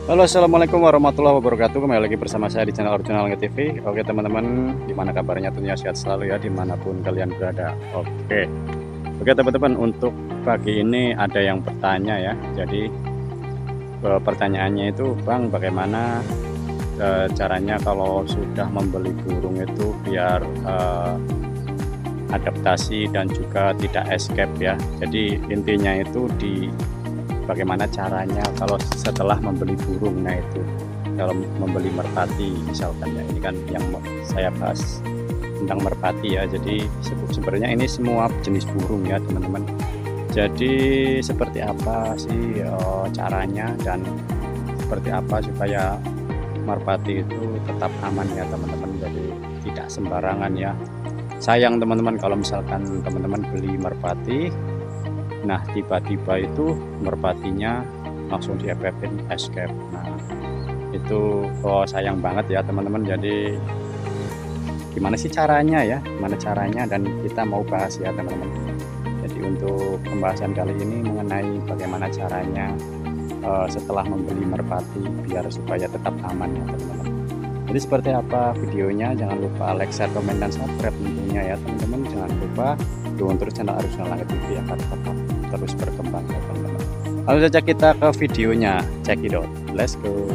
Halo, assalamualaikum warahmatullahi wabarakatuh. Kembali lagi bersama saya di channel Original Langit TV. Oke teman-teman, gimana kabarnya? Tentunya sehat selalu ya dimanapun kalian berada. Oke teman-teman, untuk pagi ini ada yang bertanya ya. Jadi pertanyaannya itu, Bang, bagaimana caranya kalau sudah membeli burung itu biar adaptasi dan juga tidak escape ya. Jadi intinya itu di bagaimana caranya kalau setelah membeli burung. Nah itu kalau membeli merpati misalkan ya, ini kan yang saya bahas tentang merpati ya. Jadi sebenarnya ini semua jenis burung ya teman-teman. Jadi seperti apa sih caranya dan seperti apa supaya merpati itu tetap aman ya teman-teman. Jadi tidak sembarangan ya. Sayang teman-teman kalau misalkan teman-teman beli merpati, nah tiba-tiba itu merpatinya langsung diepepin escape. Nah itu sayang banget ya teman-teman. Jadi gimana sih caranya ya, gimana caranya, dan kita mau bahas ya teman-teman. Jadi untuk pembahasan kali ini mengenai bagaimana caranya setelah membeli merpati biar supaya tetap aman ya teman-teman. Jadi seperti apa videonya, jangan lupa like, share, komen, dan subscribe tentunya ya teman-teman. Jangan lupa dukung terus channel Original Langit TV agar tetap terus berkembang ya teman-teman. Langsung saja kita ke videonya, check it out, let's go.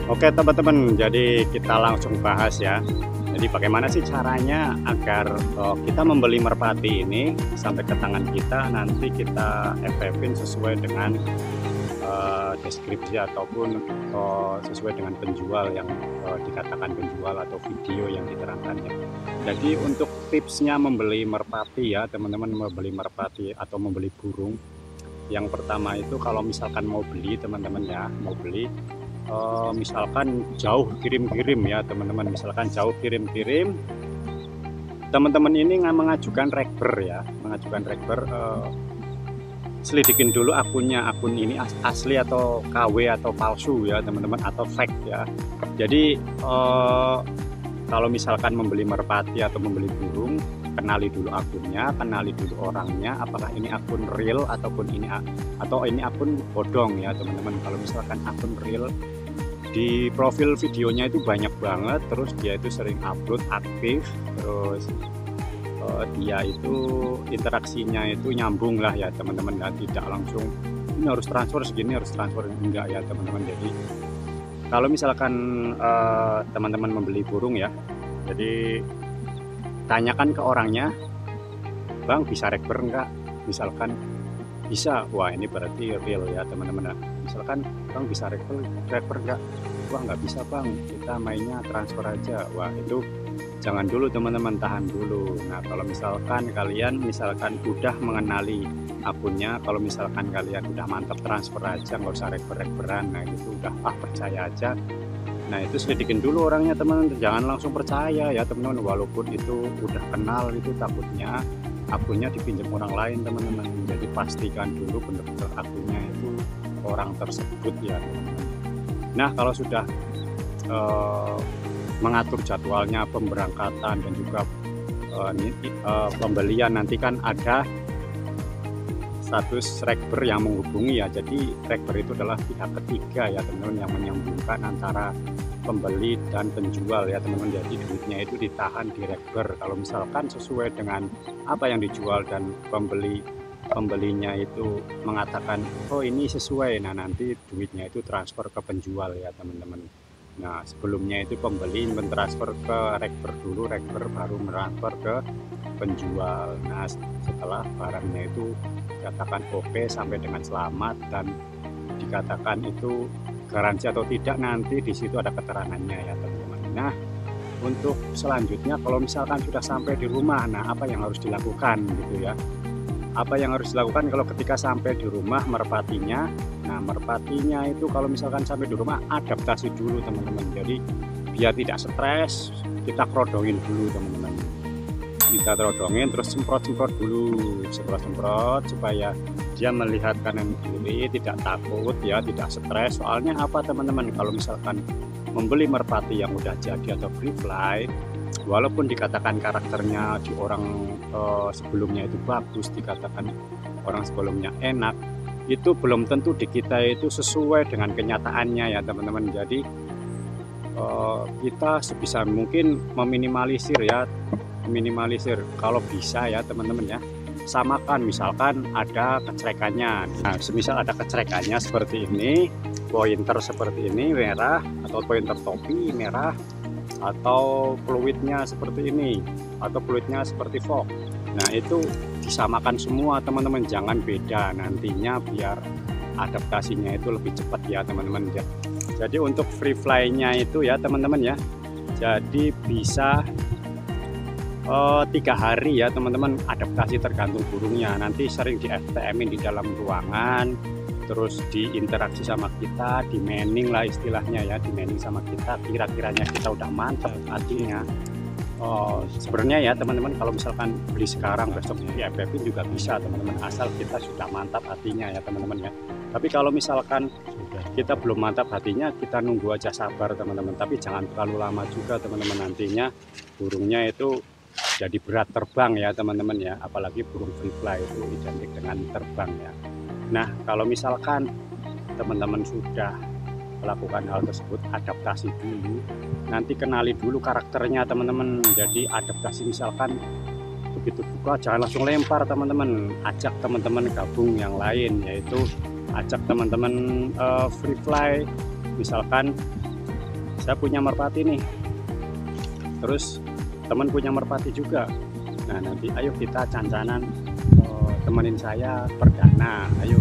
Oke teman-teman, jadi kita langsung bahas ya. Jadi bagaimana sih caranya agar kita membeli merpati ini sampai ke tangan kita, nanti kita FF-in sesuai dengan deskripsi ataupun sesuai dengan penjual yang dikatakan penjual atau video yang diterangkannya. Jadi untuk tipsnya membeli merpati ya teman-teman, membeli merpati atau membeli burung, yang pertama itu kalau misalkan mau beli teman-teman ya, mau beli misalkan jauh kirim-kirim ya teman-teman, misalkan jauh kirim-kirim, teman-teman ini mengajukan rekber ya, mengajukan rekber, selidikin dulu akunnya, akun ini asli atau KW atau palsu ya teman-teman, atau fake ya. Jadi kalau misalkan membeli merpati atau membeli burung, kenali dulu akunnya, kenali dulu orangnya, apakah ini akun real ataupun ini akun bodong ya teman-teman. Kalau misalkan akun real, di profil videonya itu banyak banget, terus dia itu sering upload, aktif, terus dia itu interaksinya itu nyambung lah ya teman-teman, dan tidak langsung ini harus transfer segini, harus transfer enggak ya teman-teman. Jadi kalau misalkan teman-teman membeli burung ya, jadi tanyakan ke orangnya, Bang bisa rekber enggak, misalkan bisa, wah ini berarti real ya teman-teman. Misalkan Bang bisa rekber enggak, wah nggak bisa Bang, kita mainnya transfer aja, wah itu jangan dulu teman-teman, tahan dulu. Nah kalau misalkan kalian udah mengenali akunnya, kalau misalkan kalian udah mantap, transfer aja, nggak usah rekber-rekberan, nah itu udah percaya aja. Nah itu selidikin dulu orangnya teman-teman, jangan langsung percaya ya teman-teman, walaupun itu udah kenal, itu takutnya akunnya dipinjam orang lain teman-teman. Jadi pastikan dulu benar-benar akunnya itu orang tersebut ya teman-teman. Nah kalau sudah mengatur jadwalnya, pemberangkatan dan juga pembelian, nanti kan ada status rekber yang menghubungi ya. Jadi rekber itu adalah pihak ketiga ya teman-teman, yang menyambungkan antara pembeli dan penjual ya teman-teman. Jadi duitnya itu ditahan di rekber. Kalau misalkan sesuai dengan apa yang dijual dan pembelinya itu mengatakan oh ini sesuai, nah nanti duitnya itu transfer ke penjual ya teman-teman. Nah sebelumnya itu pembeli mentransfer ke rekber dulu, rekber baru metransfer ke penjual. Nah setelah barangnya itu dikatakan oke sampai dengan selamat dan dikatakan itu garansi atau tidak, nanti di situ ada keterangannya ya teman-teman. Nah untuk selanjutnya kalau misalkan sudah sampai di rumah, nah apa yang harus dilakukan gitu ya, apa yang harus dilakukan kalau ketika sampai di rumah merpatinya. Nah merpatinya itu kalau misalkan sampai di rumah, adaptasi dulu teman-teman. Jadi biar tidak stres, kita kerodongin dulu teman-teman, kita kerodongin, terus semprot-semprot dulu, semprot-semprot supaya dia melihat kanan kiri, tidak takut ya, tidak stres. Soalnya apa teman-teman, kalau misalkan membeli merpati yang udah jadi atau free fly, walaupun dikatakan karakternya di orang sebelumnya itu bagus, dikatakan orang sebelumnya enak, itu belum tentu di kita itu sesuai dengan kenyataannya ya teman-teman. Jadi kita sebisa mungkin meminimalisir kalau bisa ya teman-teman ya. Samakan, misalkan ada kecrekannya. Nah, semisal ada kecrekannya seperti ini, pointer seperti ini merah, atau pointer topi merah, atau fluidnya seperti ini, atau fluidnya seperti fog. Nah, itu disamakan semua teman-teman, jangan beda nantinya biar adaptasinya itu lebih cepat ya teman-teman. Jadi untuk free fly-nya itu ya teman-teman ya, jadi bisa 3 hari ya teman-teman adaptasi, tergantung burungnya. Nanti sering di FTM-in di dalam ruangan, terus diinteraksi sama kita, di manning lah istilahnya ya, di manning sama kita, kira-kiranya kita udah mantap artinya. Sebenarnya ya teman-teman, kalau misalkan beli sekarang besok di FFP juga bisa teman-teman, asal kita sudah mantap hatinya ya teman-teman ya. Tapi kalau misalkan kita belum mantap hatinya, kita nunggu aja, sabar teman-teman. Tapi jangan terlalu lama juga teman-teman, nantinya burungnya itu jadi berat terbang ya teman-teman ya, apalagi burung free fly itu identik dengan terbang ya. Nah, kalau misalkan teman-teman sudah melakukan hal tersebut, adaptasi dulu, nanti kenali dulu karakternya teman-teman. Jadi adaptasi, misalkan begitu buka jangan langsung lempar teman-teman, ajak teman-teman gabung yang lain, yaitu ajak teman-teman free fly. Misalkan saya punya merpati nih, terus teman punya merpati juga. Nah, nanti ayo kita cancanan, temenin saya perdana, ayo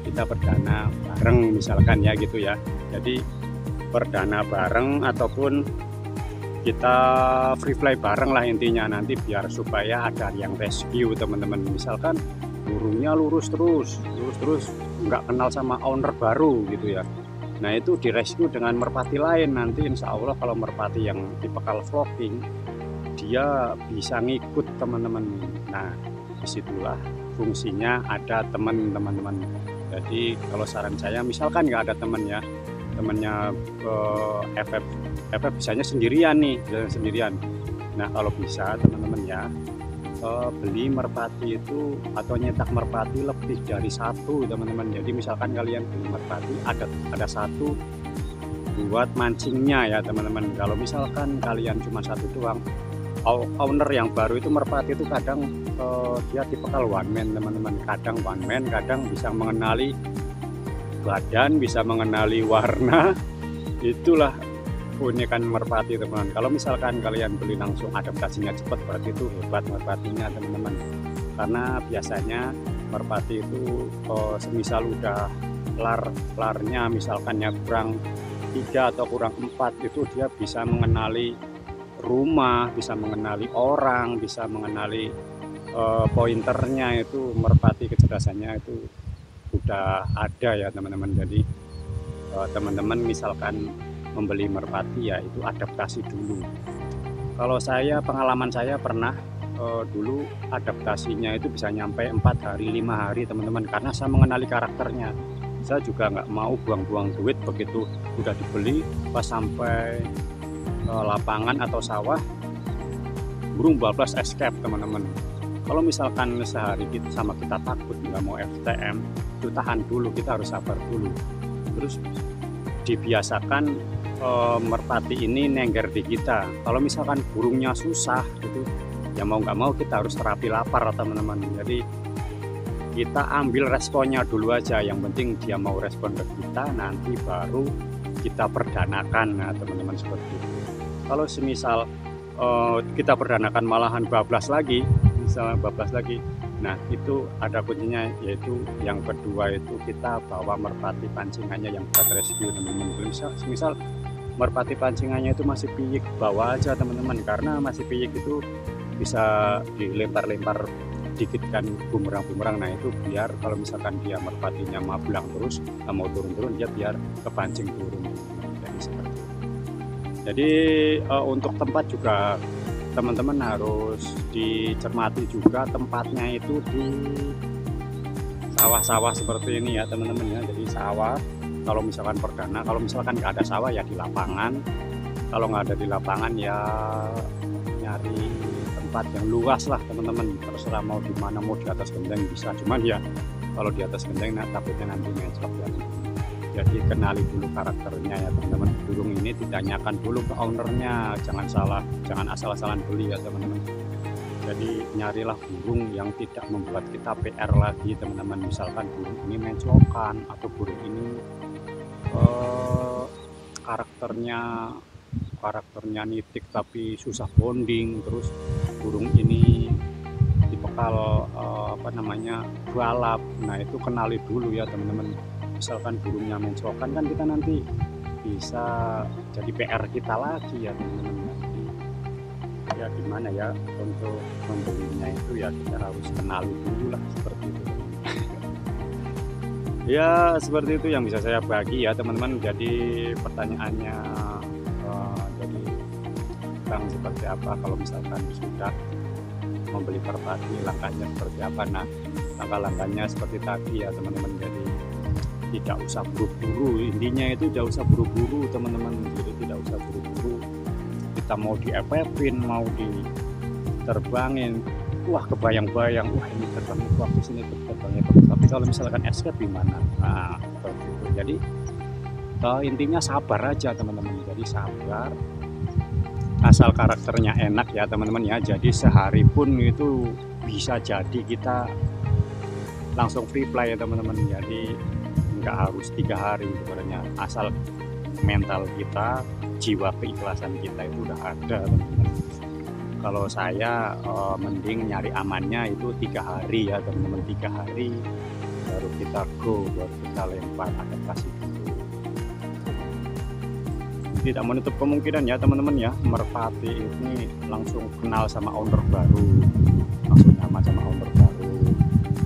kita perdana bareng misalkan ya gitu ya. Jadi perdana bareng ataupun kita free fly bareng lah intinya, nanti biar supaya ada yang rescue teman-teman. Misalkan burungnya lurus terus nggak kenal sama owner baru gitu ya. Nah, itu direscue dengan merpati lain. Nanti insya Allah kalau merpati yang tipikal flocking, dia bisa ngikut teman-teman. Nah, disitulah fungsinya ada teman-teman. Jadi kalau saran saya, misalkan nggak ada teman ya, temennya FF bisanya sendirian nih, sendirian. Nah, kalau bisa teman-teman ya, beli merpati itu atau nyetak merpati lebih dari satu teman-teman. Jadi misalkan kalian beli merpati ada satu buat mancingnya ya teman-teman. Kalau misalkan kalian cuma satu doang, owner yang baru itu merpati itu kadang dia tipikal one man teman-teman. Kadang one man, kadang bisa mengenali badan, bisa mengenali warna. Itulah keunikan merpati teman-teman. Kalau misalkan kalian beli langsung adaptasinya cepat, berarti itu hebat merpatinya teman-teman. Karena biasanya merpati itu semisal udah larnya misalkan ya kurang 3 atau kurang 4, itu dia bisa mengenali rumah, bisa mengenali orang, bisa mengenali pointernya. Itu merpati kecerdasannya itu udah ada ya teman-teman. Jadi teman-teman misalkan membeli merpati ya itu adaptasi dulu. Kalau saya, pengalaman saya pernah dulu adaptasinya itu bisa nyampe 4 hari 5 hari teman-teman, karena saya mengenali karakternya. Saya juga nggak mau buang-buang duit, begitu udah dibeli pas sampai lapangan atau sawah burung bablas escape teman-teman. Kalau misalkan sehari sama kita takut nggak mau FTM, itu tahan dulu, kita harus sabar dulu. Terus dibiasakan merpati ini nengger di kita. Kalau misalkan burungnya susah gitu ya, mau nggak mau kita harus terapi lapar teman-teman. Jadi kita ambil responnya dulu aja, yang penting dia mau respon ke kita, nanti baru kita perdanakan. Nah teman-teman, seperti itu. Kalau semisal kita perdanakan malahan bablas lagi, misalnya bablas lagi, nah itu ada kuncinya, yaitu yang kedua itu kita bawa merpati pancingannya yang buat rescue teman-teman. Misal merpati pancingannya itu masih piyik, bawa aja teman-teman, karena masih piyik itu bisa dilempar-lempar dikit kan bumerang. Nah itu biar kalau misalkan dia merpatinya mablang terus, mau turun-turun, dia biar kepancing turun. Jadi seperti itu. Jadi untuk tempat juga teman-teman harus dicermati juga, tempatnya itu di sawah-sawah seperti ini ya teman-teman ya. Jadi sawah kalau misalkan perdana, kalau misalkan nggak ada sawah ya di lapangan, kalau nggak ada di lapangan ya nyari tempat yang luas lah teman-teman, terserah mau di mana, mau di atas genteng bisa, cuman ya kalau di atas genteng takutnya nanti mencok ya. Jadi kenali dulu karakternya ya teman-teman. Burung ini ditanyakan dulu ke ownernya, jangan asal-asalan beli ya teman-teman. Jadi nyarilah burung yang tidak membuat kita PR lagi teman-teman. Misalkan burung ini mencokan atau burung ini karakternya nitik tapi susah bonding, terus burung ini dibekal balap. Nah itu kenali dulu ya teman-teman. Misalkan burungnya mencokan kan kita nanti bisa jadi PR kita lagi ya teman-teman. Ya gimana ya, untuk membelinya itu ya kita harus kenali dulu lah, seperti itu. Ya seperti itu yang bisa saya bagi ya teman-teman. Jadi pertanyaannya jadi Bang seperti apa kalau misalkan sudah membeli merpati, langkahnya seperti apa. Nah langkah-langkahnya seperti tadi ya teman-teman. Jadi tidak usah buru-buru, intinya itu tidak usah buru-buru teman-teman. Jadi tidak usah buru-buru, kita mau diepepin, mau diterbangin, wah kebayang-bayang, wah ini terbangnya bagus, ini terbangnya bagus, tapi kalau misalkan escape gimana? Nah seperti itu. Jadi intinya sabar aja teman-teman. Jadi sabar, asal karakternya enak ya teman-teman ya. Jadi sehari pun itu bisa jadi kita langsung free play ya teman-teman. Jadi nggak harus 3 hari sebenarnya, asal mental kita, jiwa keikhlasan kita itu udah ada teman-teman. Kalau saya mending nyari amannya itu 3 hari ya teman-teman. 3 hari baru kita go, baru kita lempar adaptasi dulu. Tidak menutup kemungkinan ya teman-teman ya, merpati ini langsung kenal sama owner baru, langsung nyaman sama owner baru.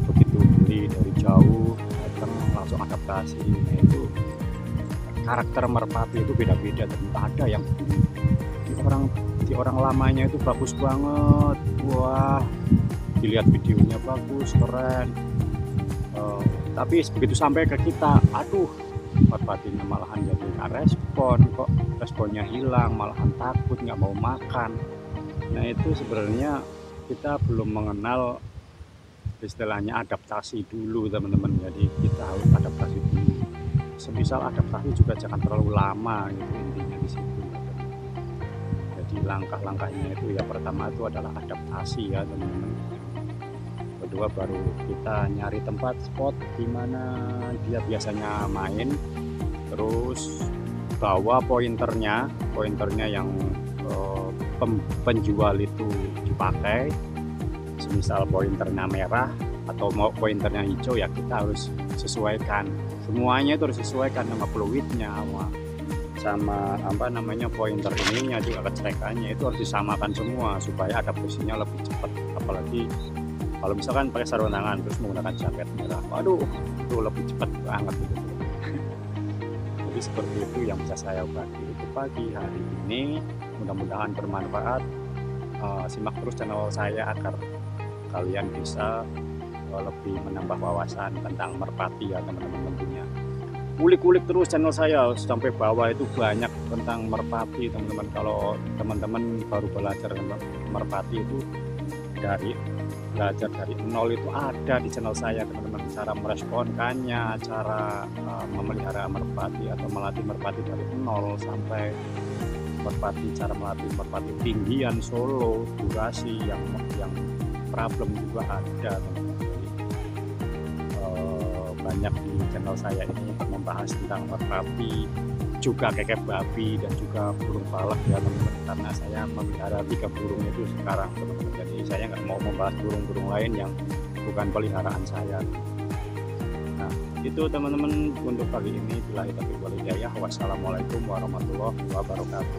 Begitu beli dari jauh datang langsung adaptasi. Nah itu karakter merpati itu beda-beda, ternyata ada yang di orang lamanya itu bagus banget, wah dilihat videonya bagus, keren, tapi begitu sampai ke kita, aduh merpatinya malahan jadi nggak respon, kok responnya hilang, malahan takut, nggak mau makan. Nah itu sebenarnya kita belum mengenal istilahnya adaptasi dulu teman-teman. Jadi kita harus adaptasi dulu, semisal adaptasi juga jangan terlalu lama gitu, intinya di situ. Jadi langkah-langkahnya itu ya pertama itu adalah adaptasi ya teman-teman. Kedua baru kita nyari tempat spot di mana dia biasanya main, terus bawa pointernya yang penjual itu dipakai. Semisal pointernya merah atau mau pointernya hijau ya kita harus sesuaikan, semuanya itu harus sesuaikan sama fluidnya, sama pointer ininya juga, kecerekannya itu harus disamakan semua supaya adaptasinya lebih cepat. Apalagi kalau misalkan pakai sarung tangan terus menggunakan jaket merah, waduh itu lebih cepat banget gitu. Jadi seperti itu yang bisa saya bagi untuk pagi hari ini, mudah-mudahan bermanfaat. Simak terus channel saya agar kalian bisa lebih menambah wawasan tentang merpati ya teman-teman. Tentunya ulik-ulik terus channel saya sampai bawah, itu banyak tentang merpati teman-teman. Kalau teman-teman baru belajar merpati itu belajar dari nol itu ada di channel saya teman-teman. Cara meresponkannya, cara memelihara merpati atau melatih merpati dari nol sampai cara melatih merpati tinggian, solo, durasi yang problem juga ada teman-teman. Banyak di channel saya ini membahas tentang merpati, juga kekep babi dan juga burung palak ya teman-teman, karena saya memelihara 3 burung itu sekarang teman-teman. Jadi saya nggak mau membahas burung-burung lain yang bukan peliharaan saya. Nah itu teman-teman untuk kali ini. Billahi taufiq wal hidayah. Wassalamualaikum warahmatullahi wabarakatuh.